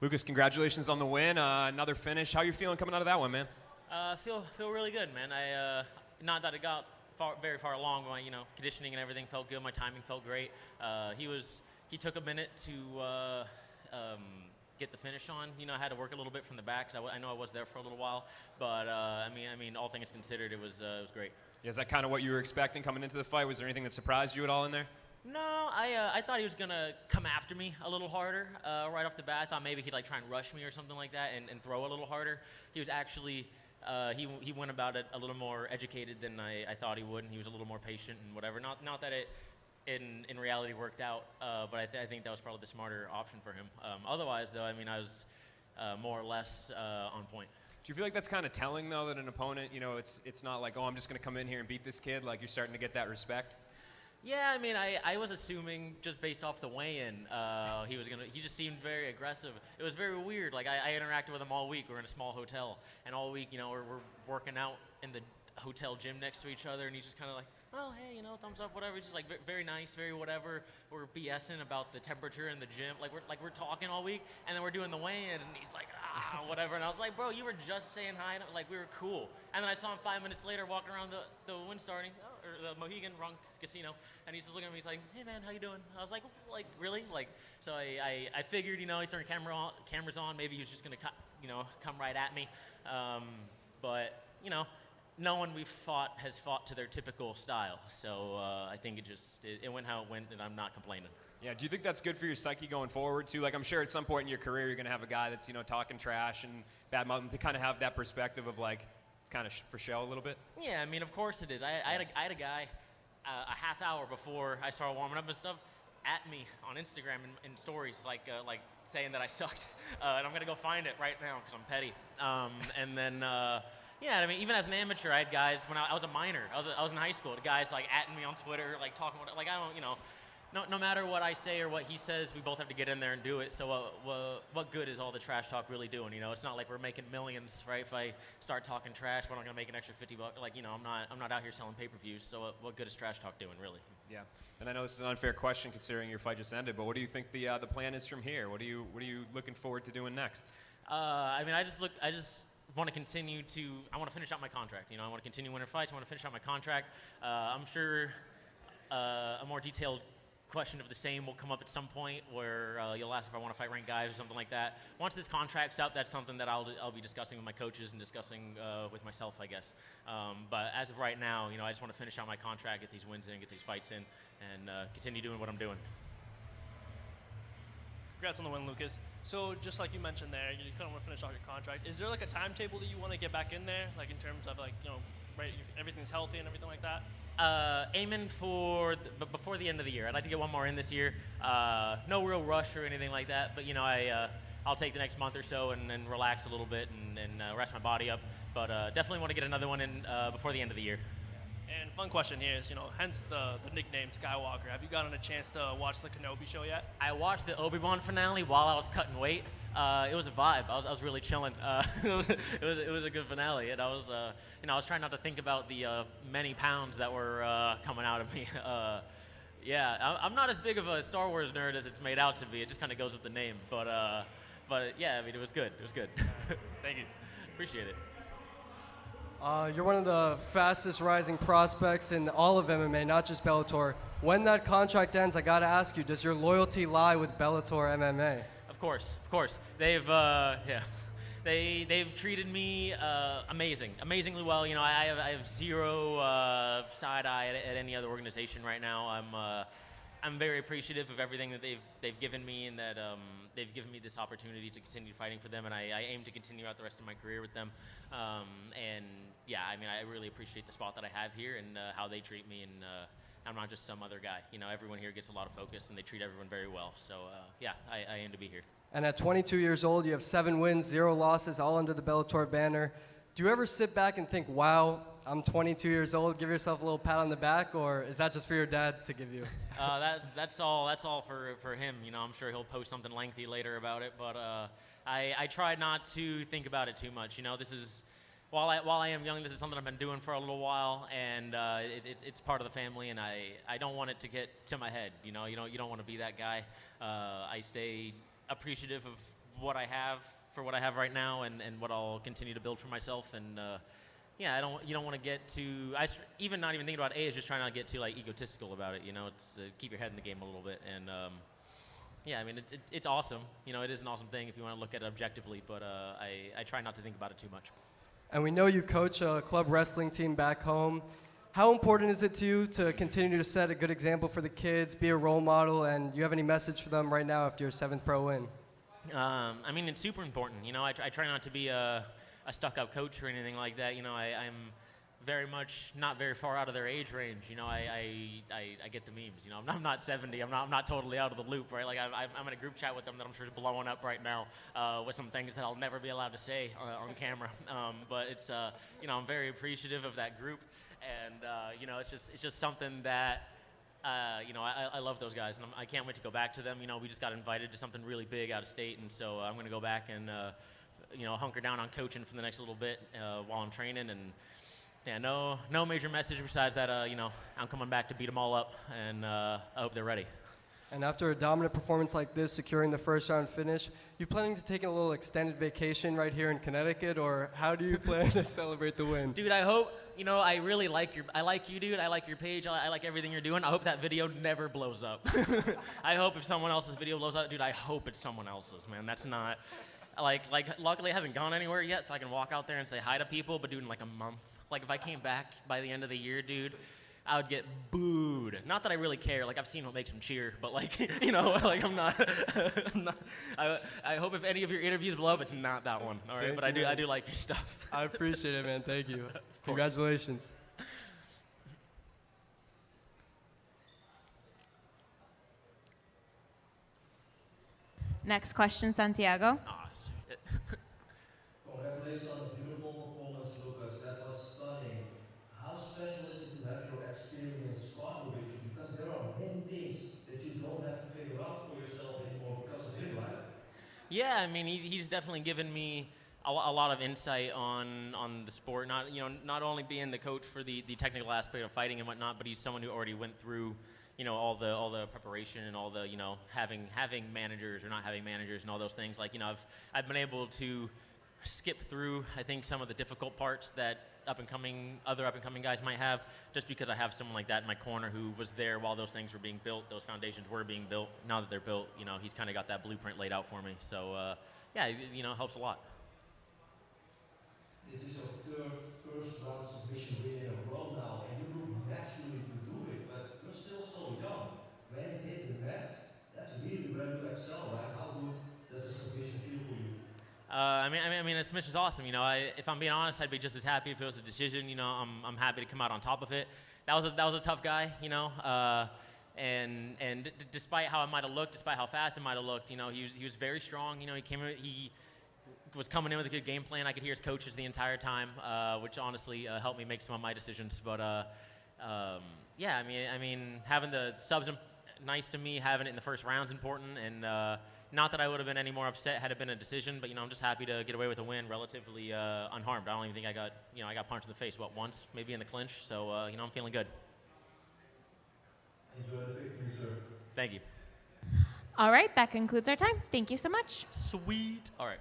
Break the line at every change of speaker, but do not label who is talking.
Lucas, congratulations on the win. Another finish. How are you feeling coming out of that one, man?
Feel really good, man. Not that it got very far along. My conditioning and everything felt good. My timing felt great. He took a minute to get the finish on. I had to work a little bit from the back because I know I was there for a little while. But I mean, all things considered, it was great.
Yeah, is that kind of what you were expecting coming into the fight? Was there anything that surprised you at all in there?
No, I thought he was gonna come after me a little harder right off the bat. I thought maybe he'd try and rush me or something like that and throw a little harder. He was actually he went about it a little more educated than I thought he would, and he was a little more patient and whatever. Not that it in reality worked out, but I think that was probably the smarter option for him. Otherwise, though, I mean, I was more or less on point.
Do you feel like that's kind of telling, though, that an opponent, it's not like, oh, I'm just going to come in here and beat this kid, like you're starting to get that respect?
Yeah, I mean, I was assuming just based off the weigh-in, he just seemed very aggressive. It was very weird. Like, I interacted with him all week. We're in a small hotel, and all week, we're working out in the hotel gym next to each other, and he's just kind of like, oh, hey, thumbs up, whatever. He's just very nice, very whatever. We're BSing about the temperature in the gym. We're talking all week, and then we're doing the weigh-ins, and he's like, whatever. And I was like, bro, you were just saying hi. We were cool. And then I saw him 5 minutes later walking around the WinStar, or the Mohegan, wrong casino, and he's just looking at me. He's like, hey, man, how you doing? I was like, really? So I figured, he turned cameras on. Maybe he was just going to, come right at me. But, no one we've fought has fought to their typical style. So I think it went how it went, and I'm not complaining.
Yeah, do you think that's good for your psyche going forward, too? I'm sure at some point in your career you're going to have a guy that's, talking trash and bad-mouthing, to kind of have that perspective of, it's kind of for show a little bit?
Yeah, I mean, of course it is. I had a guy a half hour before I started warming up and stuff at me on Instagram in stories, saying that I sucked. And I'm going to go find it right now because I'm petty. And then... yeah, I mean, even as an amateur, I had guys when I was a minor. I was in high school. The guys atting me on Twitter, talking about I don't, no matter what I say or what he says, we both have to get in there and do it. So what good is all the trash talk really doing? It's not like we're making millions, right? If I start talking trash, we're not gonna make an extra $50. I'm not out here selling pay-per-views. So what good is trash talk doing, really? Yeah.
And I know this is an unfair question considering your fight just ended, but what do you think the plan is from here? What are you looking forward to doing next?
I mean, I just want to continue I want to finish out my contract. I want to continue winning fights. I want to finish out my contract. I'm sure a more detailed question of the same will come up at some point where you'll ask if I want to fight ranked guys or something like that. Once this contract's up, that's something that I'll be discussing with my coaches and discussing with myself, I guess. But as of right now, I just want to finish out my contract, get these wins in, get these fights in, and continue doing what I'm doing.
Congrats on the win, Lucas. So just like you mentioned there, you kind of want to finish off your contract. Is there a timetable that you want to get back in there, in terms of right, everything's healthy and everything like that?
Aiming for before the end of the year. I'd like to get one more in this year. No real rush or anything like that, but I'll take the next month or so and then relax a little bit and rest my body up. But definitely want to get another one in before the end of the year.
And fun question here is, hence the nickname Skywalker. Have you gotten a chance to watch the Kenobi show yet?
I watched the Obi-Wan finale while I was cutting weight. It was a vibe. I was really chilling. It was a good finale, and I was trying not to think about the many pounds that were coming out of me. Yeah, I'm not as big of a Star Wars nerd as it's made out to be. It just kind of goes with the name, but yeah, I mean, it was good. It was good.
Thank you.
Appreciate it.
You're one of the fastest rising prospects in all of MMA, not just Bellator. When that contract ends, I gotta ask you, does your loyalty lie with Bellator MMA?
Of course. They've they've treated me amazingly well. I have zero side eye at any other organization right now. I'm very appreciative of everything that they've given me, and that they've given me this opportunity to continue fighting for them, and I aim to continue out the rest of my career with them. And yeah, I mean, I really appreciate the spot that I have here and how they treat me, and I'm not just some other guy. Everyone here gets a lot of focus, and they treat everyone very well. So yeah, I aim to be here.
And at 22 years old, you have 7 wins, 0 losses, all under the Bellator banner. Do you ever sit back and think, wow, I'm 22 years old, give yourself a little pat on the back, or is that just for your dad to give you?
That's all for him. I'm sure he'll post something lengthy later about it, but I try not to think about it too much. This is, while I am young, this is something I've been doing for a little while, and it's part of the family, and I don't want it to get to my head. You don't want to be that guy. I stay appreciative of what I have for what I have right now, and what I'll continue to build for myself. And yeah, you don't want to get too, even not even thinking about age, just trying not to get too like egotistical about it. You know, it's keep your head in the game a little bit. And yeah, I mean, it's awesome. You know, it is an awesome thing if you want to look at it objectively, but I try not to think about it too much.
And we know you coach a club wrestling team back home. How important is it to you to continue to set a good example for the kids, be a role model, and do you have any message for them right now after your 7th pro win?
I mean, it's super important. You know, I try not to be a stuck-up coach or anything like that. You know, I'm very much not very far out of their age range. You know, I get the memes. You know, I'm not 70. I'm not totally out of the loop, right? Like I'm in a group chat with them that I'm sure is blowing up right now with some things that I'll never be allowed to say on camera. But it's you know, I'm very appreciative of that group, and you know, it's just something that you know, I love those guys, and I can't wait to go back to them. You know, we just got invited to something really big out of state, and so I'm going to go back and you know, hunker down on coaching for the next little bit while I'm training. And yeah, no major message besides that, you know, I'm coming back to beat them all up, and I hope they're ready.
And after a dominant performance like this, securing the first round finish, you planning to take a little extended vacation right here in Connecticut, or how do you plan to celebrate the win?
Dude, I hope, you know, I really like you, dude. I like your page. I like everything you're doing. I hope that video never blows up. I hope if someone else's video blows up, dude, I hope it's someone else's, man. That's not, like luckily it hasn't gone anywhere yet, so I can walk out there and say hi to people, but dude, in like a month. Like, if I came back by the end of the year, dude, I would get booed. Not that I really care. Like, I've seen what makes them cheer, but like, you know, like I'm not. I hope if any of your interviews blow up, it's not that one. All right,
Thank
but
you,
I
man.
do like your stuff.
I appreciate it, man. Thank you. Congratulations.
Next question, Santiago.
Aw, shit.
Congratulations on the beautiful performance, Lucas. That was stunning. How special is it to have your experienced partner with you? Because there are many things that you don't have to figure out for yourself anymore because of him, right?
Yeah, I mean, he's definitely given me a lot of insight on the sport. Not only being the coach for the technical aspect of fighting and whatnot, but he's someone who already went through, you know, all the preparation and all the, you know, having managers or not having managers and all those things. Like, you know, I've been able to skip through, I think, some of the difficult parts that other up and coming guys might have, just because I have someone like that in my corner who was there while those things were being built, those foundations were being built. Now that they're built, you know, he's kind of got that blueprint laid out for me. So yeah, you know, it helps a lot.
This is your third first round submission win in a row now, and you look naturally to do it, but you're still so young. When it hit the nets, that's really where you excel, right? How good does a submission feel for you?
I mean, a submission's awesome. You know, if I'm being honest, I'd be just as happy if it was a decision. You know, I'm happy to come out on top of it. That was a tough guy. You know, and despite how it might have looked, despite how fast it might have looked, you know, he was very strong. You know, he was coming in with a good game plan. I could hear his coaches the entire time, which honestly helped me make some of my decisions. But yeah, I mean, having the subs nice to me. Having it in the first round's important, and not that I would have been any more upset had it been a decision. But you know, I'm just happy to get away with a win relatively unharmed. I don't even think I got punched in the face once, maybe in the clinch. So you know, I'm feeling good.
Enjoy the victory, sir.
Thank you.
All right, that concludes our time. Thank you so much.
Sweet. All right.